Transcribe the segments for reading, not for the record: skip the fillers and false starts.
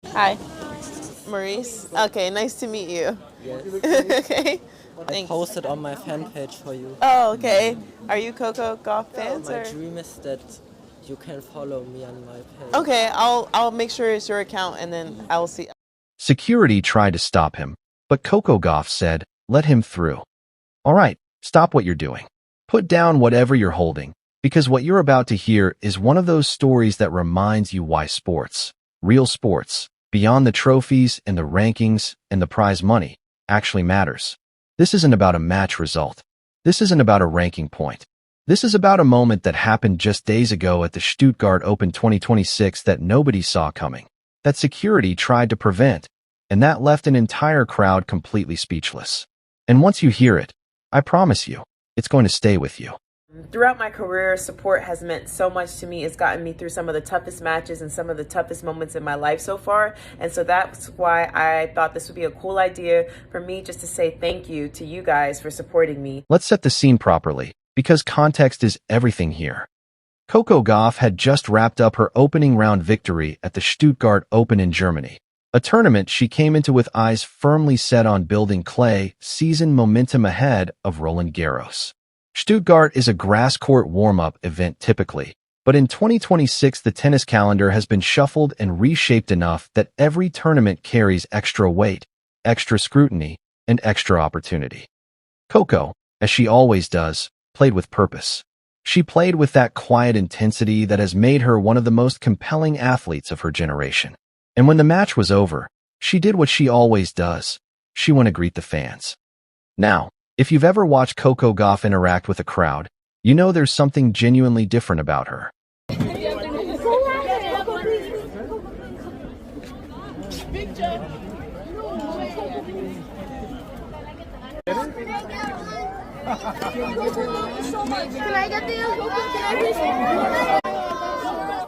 Hi, Maurice. Okay, nice to meet you. Yes. Okay, I thanks. posted on my fan page for you. Oh, okay. Are you Coco Gauff fans My or? dream is that you can follow me on my page. Okay, I'll make sure it's your account and then I'll see. Security tried to stop him, but Coco Gauff said, "Let him through." "All right, stop what you're doing. Put down whatever you're holding, because what you're about to hear is one of those stories that reminds you why sports, real sports, beyond the trophies and the rankings and the prize money, actually matters. This isn't about a match result. This isn't about a ranking point. This is about a moment that happened just days ago at the Stuttgart Open 2026 that nobody saw coming, that security tried to prevent, and that left an entire crowd completely speechless. And once you hear it, I promise you, it's going to stay with you. Throughout my career, support has meant so much to me. It's gotten me through some of the toughest matches and some of the toughest moments in my life so far. And so that's why I thought this would be a cool idea for me just to say thank you to you guys for supporting me. Let's set the scene properly, because context is everything here. Coco Gauff had just wrapped up her opening round victory at the Stuttgart Open in Germany, a tournament she came into with eyes firmly set on building clay season momentum ahead of Roland Garros. Stuttgart is a grass court warm-up event typically, but in 2026 the tennis calendar has been shuffled and reshaped enough that every tournament carries extra weight, extra scrutiny, and extra opportunity. Coco, as she always does, played with purpose. She played with that quiet intensity that has made her one of the most compelling athletes of her generation. And when the match was over, she did what she always does. She went to greet the fans. Now, if you've ever watched Coco Gauff interact with a crowd, you know there's something genuinely different about her.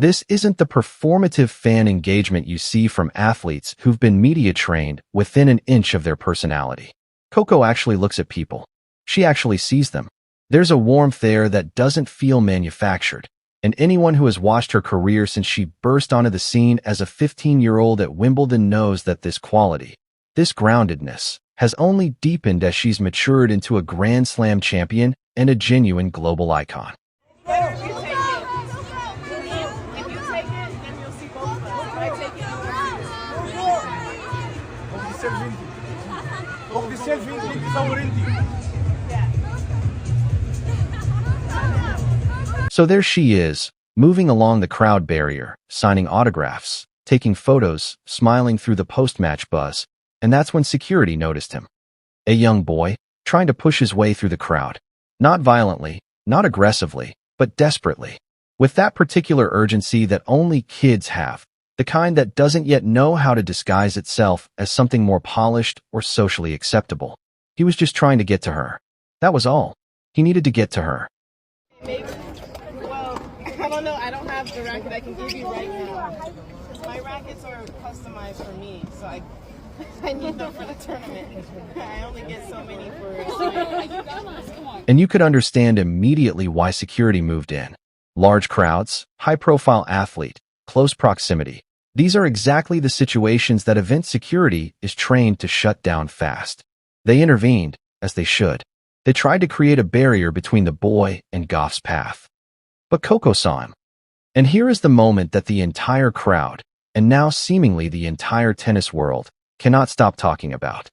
This isn't the performative fan engagement you see from athletes who've been media trained within an inch of their personality. Coco actually looks at people. She actually sees them. There's a warmth there that doesn't feel manufactured, and anyone who has watched her career since she burst onto the scene as a 15-year-old at Wimbledon knows that this quality, this groundedness, has only deepened as she's matured into a Grand Slam champion and a genuine global icon. So there she is, moving along the crowd barrier, signing autographs, taking photos, smiling through the post-match buzz, and that's when security noticed him. A young boy, trying to push his way through the crowd. Not violently, not aggressively, but desperately. With that particular urgency that only kids have, the kind that doesn't yet know how to disguise itself as something more polished or socially acceptable. He was just trying to get to her. That was all. He needed to get to her. Maybe. Well, I don't know. I don't have the racket I can give you right now. My rackets are customized for me, so I need them for the tournament. I only get so many for. And you could understand immediately why security moved in. Large crowds, high-profile athlete, close proximity. These are exactly the situations that event security is trained to shut down fast. They intervened, as they should. They tried to create a barrier between the boy and Gauff's path. But Coco saw him. And here is the moment that the entire crowd, and now seemingly the entire tennis world, cannot stop talking about.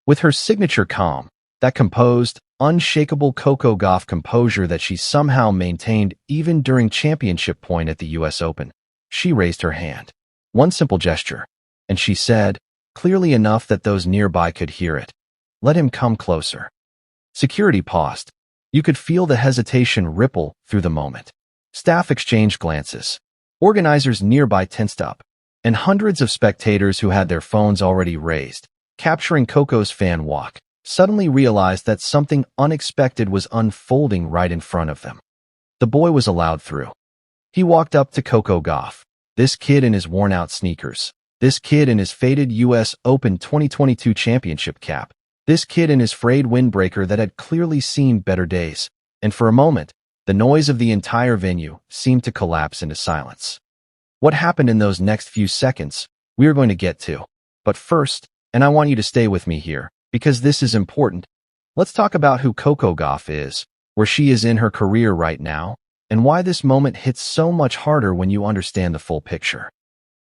With her signature calm, that composed, unshakable Coco Gauff composure that she somehow maintained even during championship point at the US Open, she raised her hand. One simple gesture, and she said, clearly enough that those nearby could hear it, "Let him come closer." Security paused. You could feel the hesitation ripple through the moment. Staff exchanged glances. Organizers nearby tensed up, and hundreds of spectators who had their phones already raised, capturing Coco's fan walk, suddenly realized that something unexpected was unfolding right in front of them. The boy was allowed through. He walked up to Coco Gauff, this kid in his worn-out sneakers, this kid in his faded US Open 2022 championship cap, this kid in his frayed windbreaker that had clearly seen better days, and for a moment, the noise of the entire venue seemed to collapse into silence. What happened in those next few seconds we are going to get to. But first, and I want you to stay with me here, because this is important, let's talk about who Coco Gauff is, where she is in her career right now, and why this moment hits so much harder when you understand the full picture.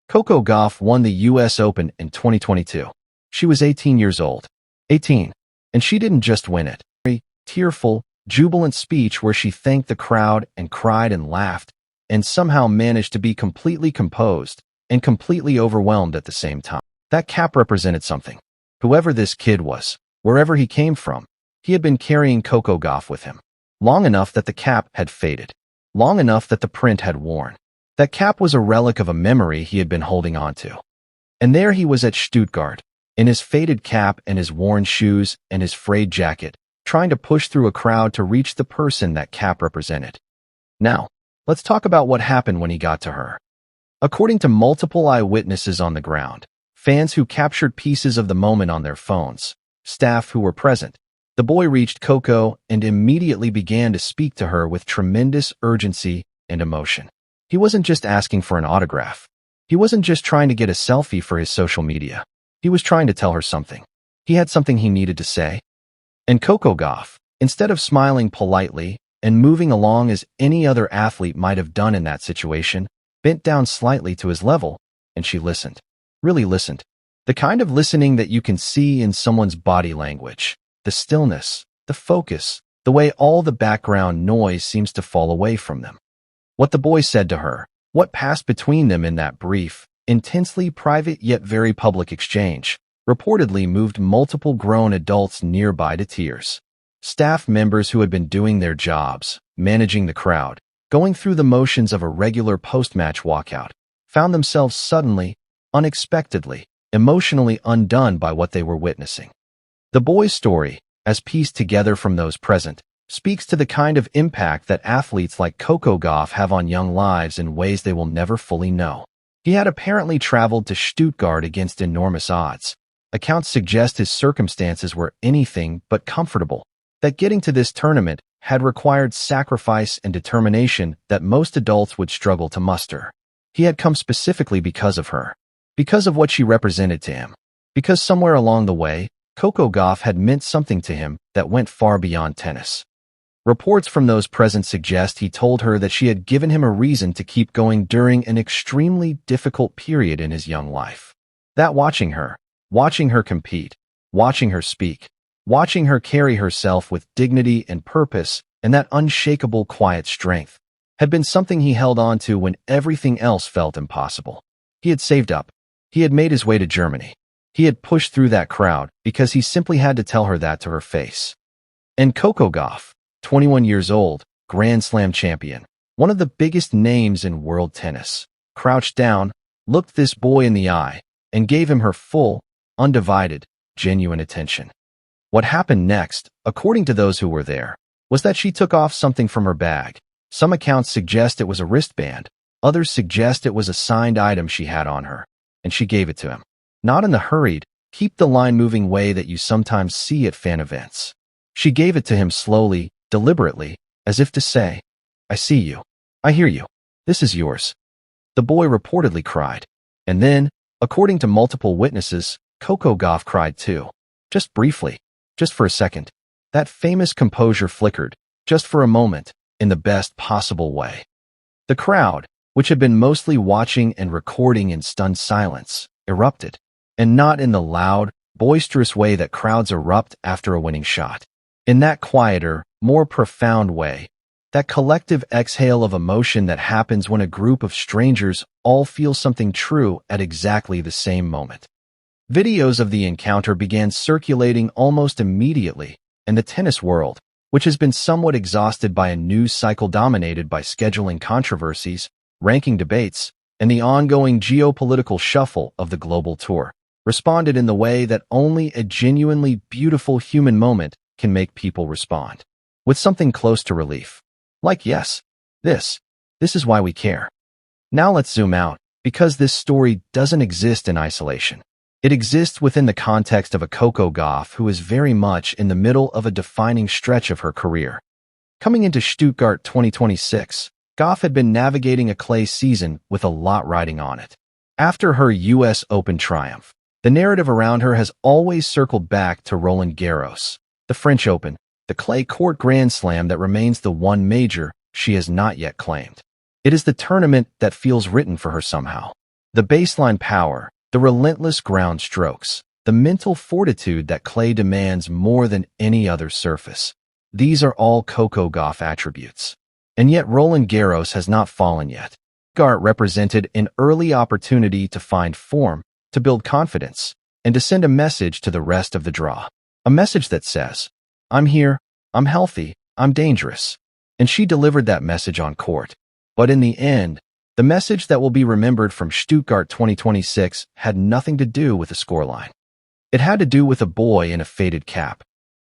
Coco Gauff won the US Open in 2022. She was 18 years old. 18. And she didn't just win it. A tearful, jubilant speech where she thanked the crowd and cried and laughed, and somehow managed to be completely composed and completely overwhelmed at the same time. That cap represented something. Whoever this kid was, wherever he came from, he had been carrying Coco Gauff with him. Long enough that the cap had faded. Long enough that the print had worn. That cap was a relic of a memory he had been holding on to. And there he was at Stuttgart, in his faded cap and his worn shoes and his frayed jacket, trying to push through a crowd to reach the person that cap represented. Now, let's talk about what happened when he got to her. According to multiple eyewitnesses on the ground, fans who captured pieces of the moment on their phones, staff who were present, the boy reached Coco and immediately began to speak to her with tremendous urgency and emotion. He wasn't just asking for an autograph. He wasn't just trying to get a selfie for his social media. He was trying to tell her something. He had something he needed to say. And Coco Gauff, instead of smiling politely and moving along as any other athlete might have done in that situation, bent down slightly to his level, and she listened. Really listened. The kind of listening that you can see in someone's body language. The stillness, the focus, the way all the background noise seems to fall away from them. What the boy said to her, what passed between them in that brief, intensely private yet very public exchange, reportedly moved multiple grown adults nearby to tears. Staff members who had been doing their jobs, managing the crowd, going through the motions of a regular post-match walkout, found themselves suddenly, unexpectedly, emotionally undone by what they were witnessing. The boy's story, as pieced together from those present, speaks to the kind of impact that athletes like Coco Gauff have on young lives in ways they will never fully know. He had apparently traveled to Stuttgart against enormous odds. Accounts suggest his circumstances were anything but comfortable, that getting to this tournament had required sacrifice and determination that most adults would struggle to muster. He had come specifically because of her, because of what she represented to him, because somewhere along the way, Coco Gauff had meant something to him that went far beyond tennis. Reports from those present suggest he told her that she had given him a reason to keep going during an extremely difficult period in his young life. That watching her compete, watching her speak, watching her carry herself with dignity and purpose and that unshakable quiet strength, had been something he held on to when everything else felt impossible. He had saved up. He had made his way to Germany. He had pushed through that crowd because he simply had to tell her that to her face. And Coco Gauff, 21 years old, Grand Slam champion, one of the biggest names in world tennis, crouched down, looked this boy in the eye, and gave him her full, undivided, genuine attention. What happened next, according to those who were there, was that she took off something from her bag. Some accounts suggest it was a wristband, others suggest it was a signed item she had on her, and she gave it to him. Not in the hurried, keep the line moving way that you sometimes see at fan events. She gave it to him slowly, deliberately, as if to say, "I see you. I hear you. This is yours." The boy reportedly cried. And then, according to multiple witnesses, Coco Gauff cried too. Just briefly. Just for a second. That famous composure flickered, just for a moment, in the best possible way. The crowd, which had been mostly watching and recording in stunned silence, erupted. And not in the loud, boisterous way that crowds erupt after a winning shot. In that quieter, more profound way, that collective exhale of emotion that happens when a group of strangers all feel something true at exactly the same moment. Videos of the encounter began circulating almost immediately, and the tennis world, which has been somewhat exhausted by a news cycle dominated by scheduling controversies, ranking debates, and the ongoing geopolitical shuffle of the global tour, responded in the way that only a genuinely beautiful human moment can make people respond. With something close to relief. Like, yes, this is why we care. Now let's zoom out, because this story doesn't exist in isolation. It exists within the context of a Coco Gauff who is very much in the middle of a defining stretch of her career. Coming into Stuttgart 2026, Gauff had been navigating a clay season with a lot riding on it. After her U.S. Open triumph, the narrative around her has always circled back to Roland Garros, the French Open, the clay court Grand Slam that remains the one major she has not yet claimed. It is the tournament that feels written for her somehow. The baseline power, the relentless ground strokes, the mental fortitude that clay demands more than any other surface. These are all Coco Gauff attributes. And yet Roland Garros has not fallen yet. Stuttgart represented an early opportunity to find form, to build confidence, and to send a message to the rest of the draw. A message that says, I'm here, I'm healthy, I'm dangerous. And she delivered that message on court. But in the end, the message that will be remembered from Stuttgart 2026 had nothing to do with the scoreline. It had to do with a boy in a faded cap.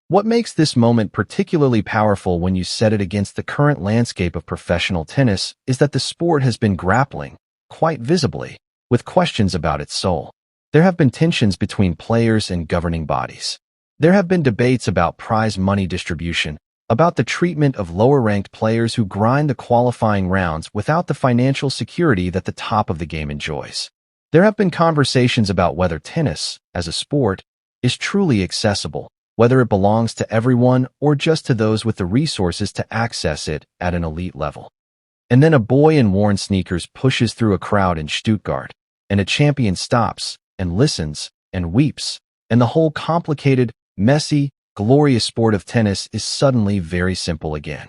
What makes this moment particularly powerful when you set it against the current landscape of professional tennis is that the sport has been grappling, quite visibly, with questions about its soul. There have been tensions between players and governing bodies. There have been debates about prize money distribution, about the treatment of lower-ranked players who grind the qualifying rounds without the financial security that the top of the game enjoys. There have been conversations about whether tennis, as a sport, is truly accessible, whether it belongs to everyone or just to those with the resources to access it at an elite level. And then a boy in worn sneakers pushes through a crowd in Stuttgart, and a champion stops and listens and weeps, and the whole complicated, messy, glorious sport of tennis is suddenly very simple again.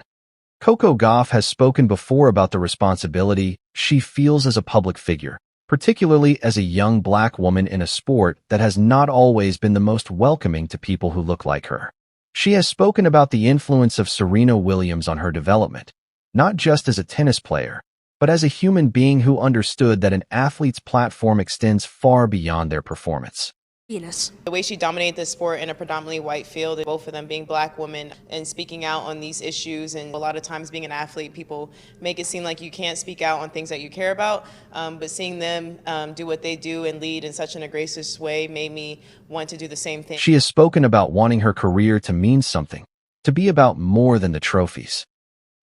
Coco Gauff has spoken before about the responsibility she feels as a public figure, particularly as a young black woman in a sport that has not always been the most welcoming to people who look like her. She has spoken about the influence of Serena Williams on her development, not just as a tennis player, but as a human being who understood that an athlete's platform extends far beyond their performance. The way she dominated the sport in a predominantly white field, both of them being black women and speaking out on these issues, and a lot of times being an athlete, people make it seem like you can't speak out on things that you care about, but seeing them do what they do and lead in such an aggressive way made me want to do the same thing. She has spoken about wanting her career to mean something, to be about more than the trophies.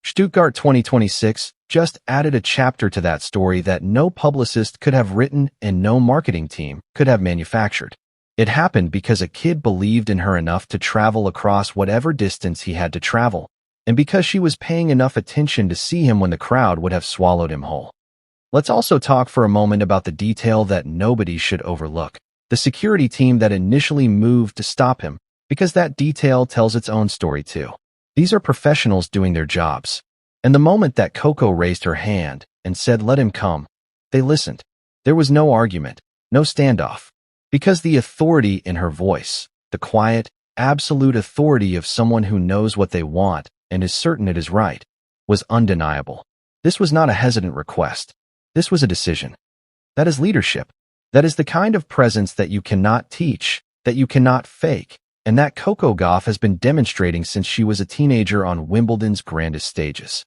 Stuttgart 2026 just added a chapter to that story that no publicist could have written and no marketing team could have manufactured. It happened because a kid believed in her enough to travel across whatever distance he had to travel, and because she was paying enough attention to see him when the crowd would have swallowed him whole. Let's also talk for a moment about the detail that nobody should overlook, the security team that initially moved to stop him, because that detail tells its own story too. These are professionals doing their jobs. And the moment that Coco raised her hand and said, "Let him come," they listened. There was no argument, no standoff. Because the authority in her voice, the quiet, absolute authority of someone who knows what they want and is certain it is right, was undeniable. This was not a hesitant request. This was a decision. That is leadership. That is the kind of presence that you cannot teach, that you cannot fake, and that Coco Gauff has been demonstrating since she was a teenager on Wimbledon's grandest stages.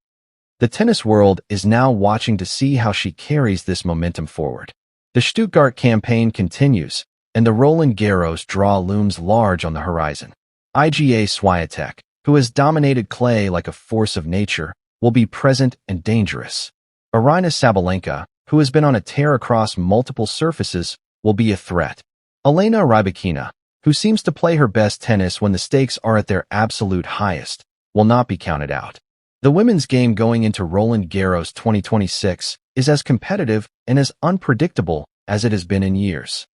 The tennis world is now watching to see how she carries this momentum forward. The Stuttgart campaign continues, and the Roland Garros draw looms large on the horizon. Iga Swiatek, who has dominated clay like a force of nature, will be present and dangerous. Aryna Sabalenka, who has been on a tear across multiple surfaces, will be a threat. Elena Rybakina, who seems to play her best tennis when the stakes are at their absolute highest, will not be counted out. The women's game going into Roland Garros 2026 is as competitive and as unpredictable as it has been in years.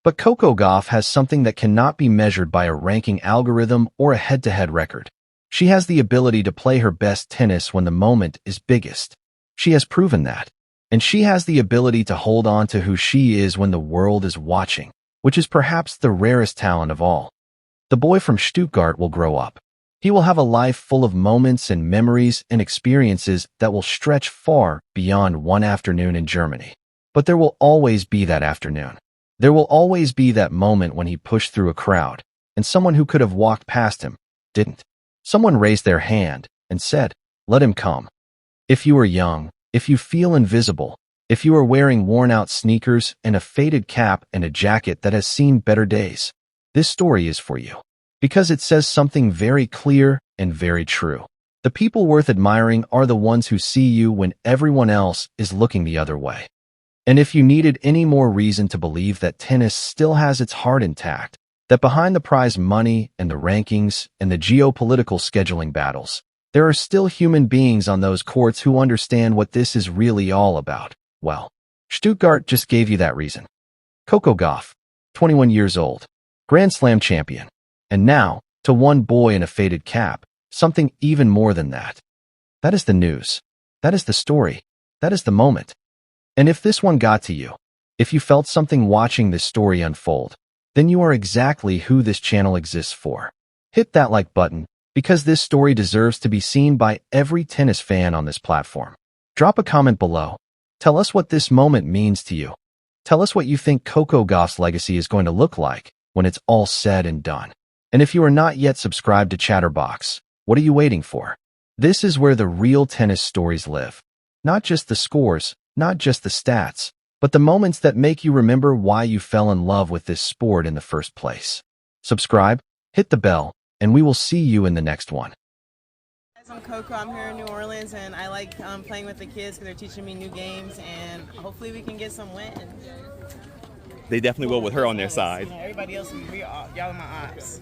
But Coco Gauff has something that cannot be measured by a ranking algorithm or a head-to-head record. She has the ability to play her best tennis when the moment is biggest. She has proven that. And she has the ability to hold on to who she is when the world is watching, which is perhaps the rarest talent of all. The boy from Stuttgart will grow up. He will have a life full of moments and memories and experiences that will stretch far beyond one afternoon in Germany. But there will always be that afternoon. There will always be that moment when he pushed through a crowd, and someone who could have walked past him didn't. Someone raised their hand and said, "Let him come." If you are young, if you feel invisible, if you are wearing worn-out sneakers and a faded cap and a jacket that has seen better days, this story is for you. Because it says something very clear and very true. The people worth admiring are the ones who see you when everyone else is looking the other way. And if you needed any more reason to believe that tennis still has its heart intact, that behind the prize money and the rankings and the geopolitical scheduling battles, there are still human beings on those courts who understand what this is really all about, well, Stuttgart just gave you that reason. Coco Gauff, 21 years old, Grand Slam champion. And now, to one boy in a faded cap, something even more than that. That is the news. That is the story. That is the moment. And if this one got to you, if you felt something watching this story unfold, then you are exactly who this channel exists for. Hit that like button, because this story deserves to be seen by every tennis fan on this platform. Drop a comment below. Tell us what this moment means to you. Tell us what you think Coco Gauff's legacy is going to look like when it's all said and done. And if you are not yet subscribed to Chatterbox, what are you waiting for? This is where the real tennis stories live. Not just the scores, not just the stats, but the moments that make you remember why you fell in love with this sport in the first place. Subscribe, hit the bell, and we will see you in the next one. I'm Coco. I'm here in New Orleans, and I like playing with the kids because they're teaching me new games, and hopefully we can get some wins. They definitely will with her on their side. You know, everybody else, y'all are my ops.